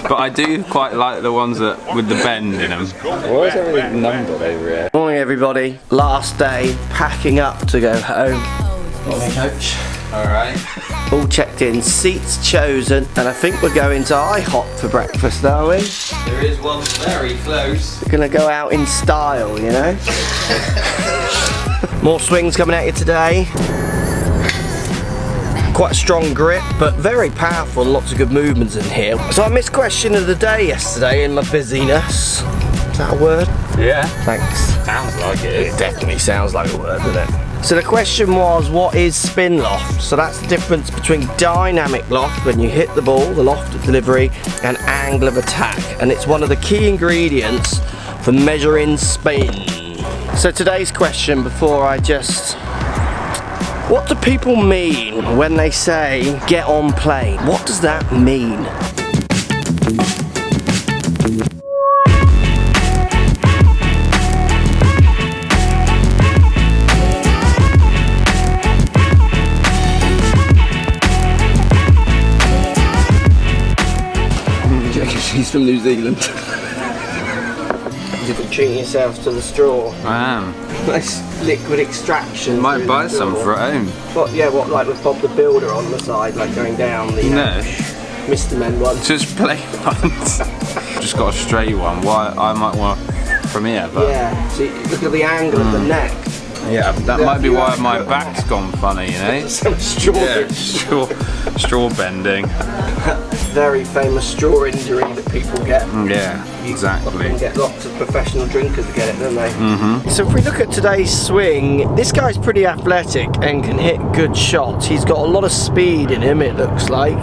but I do quite like the ones that with the bend in them. Why is everything numbered over here? Morning everybody, last day, packing up to go home. Morning coach. Alright. All checked in, seats chosen, and I think we're going to IHOP for breakfast, are we? There is one very close. We're gonna go out in style, you know? More swings coming at you today. Quite a strong grip, but very powerful, lots of good movements in here. So I missed question of the day yesterday in my busyness. Is that a word? Yeah. Thanks. Sounds like it. It definitely sounds like a word, doesn't it? So the question was, what is spin loft? So that's the difference between dynamic loft, when you hit the ball, the loft of delivery, and angle of attack. And it's one of the key ingredients for measuring spin. So today's question, before I just... what do people mean when they say, get on plane? What does that mean? She's from New Zealand. You've been treating yourself to the straw. I am. Nice liquid extraction. Might buy some for at home. What? Yeah, what? Like with Bob the Builder on the side, like going down the Mr. Men one. Just plain ones. Just got a straight one. Why? I might want from here, but yeah. See, look at the angle of the neck. yeah, that might be why my back's gone funny, you know. Some straw. Yeah, straw bending. Very famous straw injury that people get. Yeah, exactly. You get lots of professional drinkers that get it, don't they? Mm-hmm. So if we look at today's swing, this guy's pretty athletic and can hit good shots. He's got a lot of speed in him, it looks like.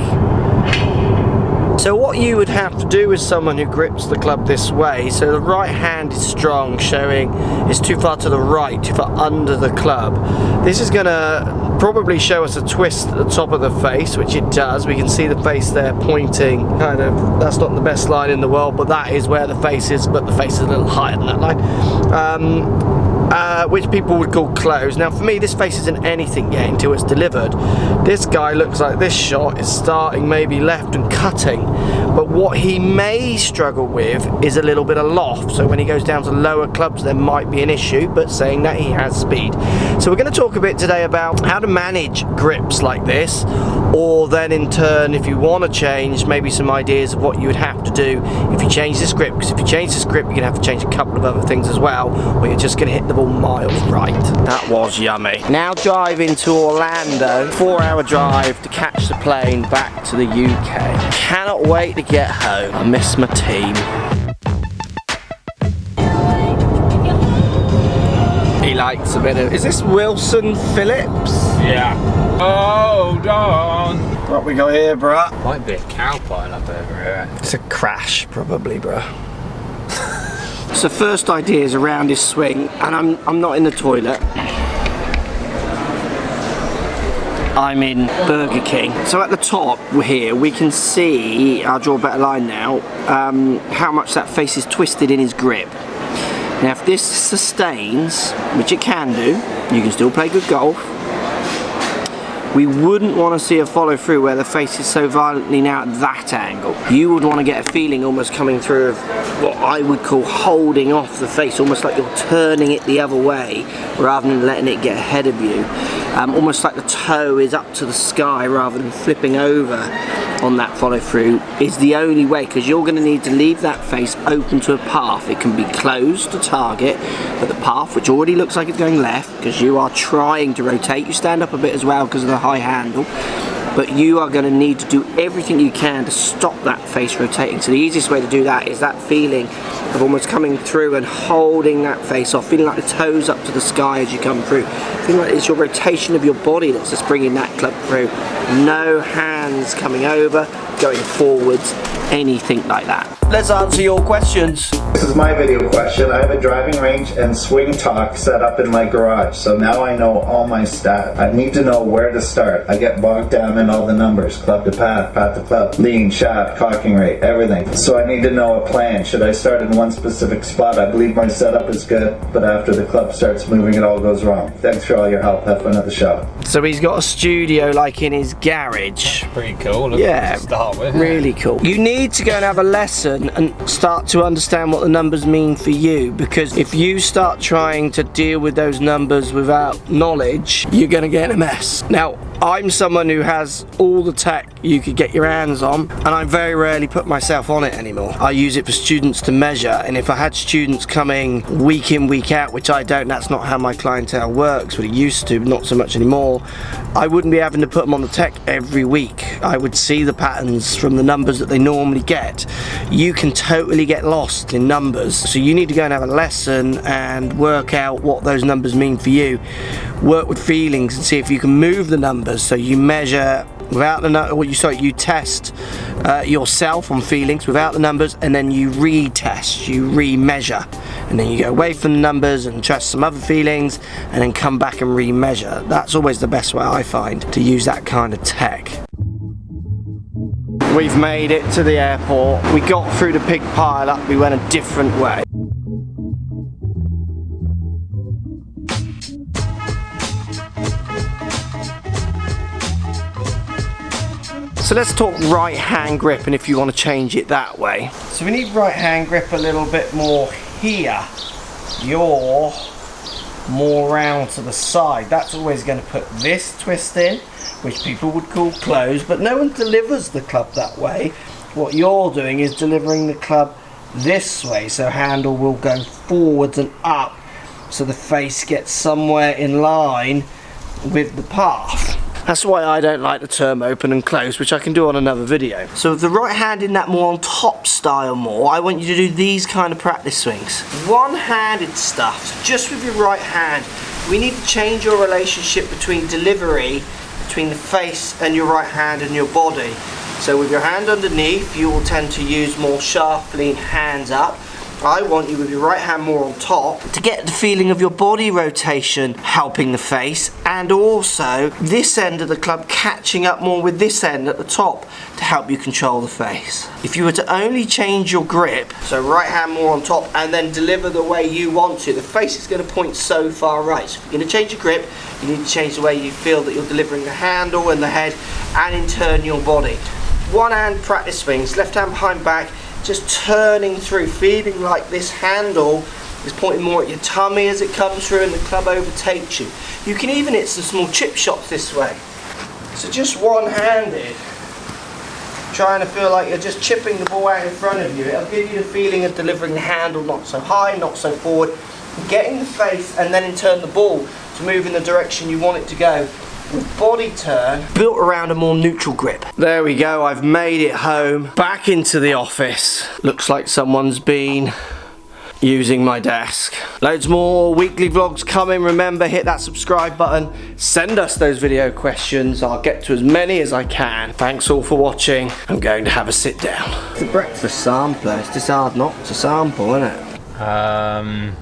So what you would have to do as someone who grips the club this way, so the right hand is strong, showing it's too far to the right, too far under the club. This is going to probably show us a twist at the top of the face, which it does. We can see the face there pointing, kind of, that's not the best line in the world, but that is where the face is, but the face is a little higher than that line. Which people would call close. Now for me, this face isn't anything yet until it's delivered. This guy looks like this shot is starting maybe left and cutting, but what he may struggle with is a little bit of loft. So when he goes down to lower clubs, there might be an issue, but saying that, he has speed. So we're going to talk a bit today about how to manage grips like this, or then in turn, if you want to change, maybe some ideas of what you would have to do if you change this grip. Because if you change this grip, you're going to have to change a couple of other things as well, or you're just going to hit the ball miles right. That was yummy. Now driving to Orlando, 4-hour drive to catch the plane back to the UK. Cannot wait to get home. I miss my team. He likes a bit of... is this Wilson Phillips? Yeah. Hold on. What we got here, bruh? Might be a cow pile up over here. It's a crash, probably, bruh. So first idea is around this swing, and I'm not in the toilet. I'm in Burger King. So at the top here, we can see, I'll draw a better line now, how much that face is twisted in his grip. Now if this sustains, which it can do, you can still play good golf. We wouldn't want to see a follow through where the face is so violently now at that angle. You would want to get a feeling almost coming through of what I would call holding off the face, almost like you're turning it the other way rather than letting it get ahead of you. Almost like the toe is up to the sky rather than flipping over on that follow through is the only way, because you're going to need to leave that face open to a path. It can be closed to target, but the path, which already looks like it's going left because you are trying to rotate, you stand up a bit as well because of the high handle, but you are going to need to do everything you can to stop that face rotating. So the easiest way to do that is that feeling of almost coming through and holding that face off, feeling like the toes up to the sky as you come through, feeling like it's your rotation of your body that's just bringing that club through. No hands coming over, going forwards, anything like that. Let's answer your questions. This is my video question. I have a driving range and swing talk set up in my garage, so now I know all my stats. I need to know where to start. I get bogged down in all the numbers, club to path, path to club, lean, shaft, cocking rate, everything. So I need to know a plan. Should I start in one specific spot? I believe my setup is good, but after the club starts moving, it all goes wrong. Thanks for all your help. Have fun at the show. So he's got a studio like in his garage. pretty cool. Yeah, To start with. really cool. You need to go and have a lesson and start to understand what the numbers mean for you, because if you start trying to deal with those numbers without knowledge, you're going to get in a mess. Now, I'm someone who has all the tech you could get your hands on, and I very rarely put myself on it anymore. I use it for students to measure, and if I had students coming week in, week out, which I don't, that's not how my clientele works, but it used to, not so much anymore, I wouldn't be having to put them on the tech every week. I would see the patterns from the numbers that they normally get. You can totally get lost in numbers, so you need to go and have a lesson and work out what those numbers mean for you. Work with feelings and see if you can move the numbers. So you measure without the you test yourself on feelings without the numbers, and then you retest, you re-measure, and then you go away from the numbers and test some other feelings, and then come back and re-measure. That's always the best way I find to use that kind of tech. We've made it to the airport. We got through the pig pile up. We went a different way. So let's talk right hand grip, and if you want to change it that way. So we need right hand grip a little bit more here. You're more round to the side. That's always going to put this twist in, which people would call close, but no one delivers the club that way. What you're doing is delivering the club this way, so handle will go forwards and up, so the face gets somewhere in line with the path. That's why I don't like the term open and close, which I can do on another video. So with the right hand in that more on top style more, I want you to do these kind of practice swings. One-handed stuff, so just with your right hand. We need to change your relationship between delivery, between the face and your right hand and your body. So with your hand underneath, you will tend to use more shaft lean hands up. I want you with your right hand more on top to get the feeling of your body rotation helping the face, and also this end of the club catching up more with this end at the top to help you control the face. If you were to only change your grip, so right hand more on top, and then deliver the way you want to, the face is going to point so far right. So if you're going to change your grip, you need to change the way you feel that you're delivering the handle and the head, and in turn your body. One hand practice swings, left hand behind back, just turning through, feeling like this handle is pointing more at your tummy as it comes through and the club overtakes you. You can even hit some small chip shots this way. So just one-handed, trying to feel like you're just chipping the ball out in front of you. It'll give you the feeling of delivering the handle not so high, not so forward, getting the face and then in turn the ball to move in the direction you want it to go. With body turn built around a more neutral grip. There we go, I've made it home, back into the office. Looks like someone's been using my desk. Loads more weekly vlogs coming. Remember, hit that subscribe button, send us those video questions, I'll get to as many as I can. Thanks all for watching. I'm going to have a sit down. It's a breakfast sampler, it's just hard not to sample, isn't it?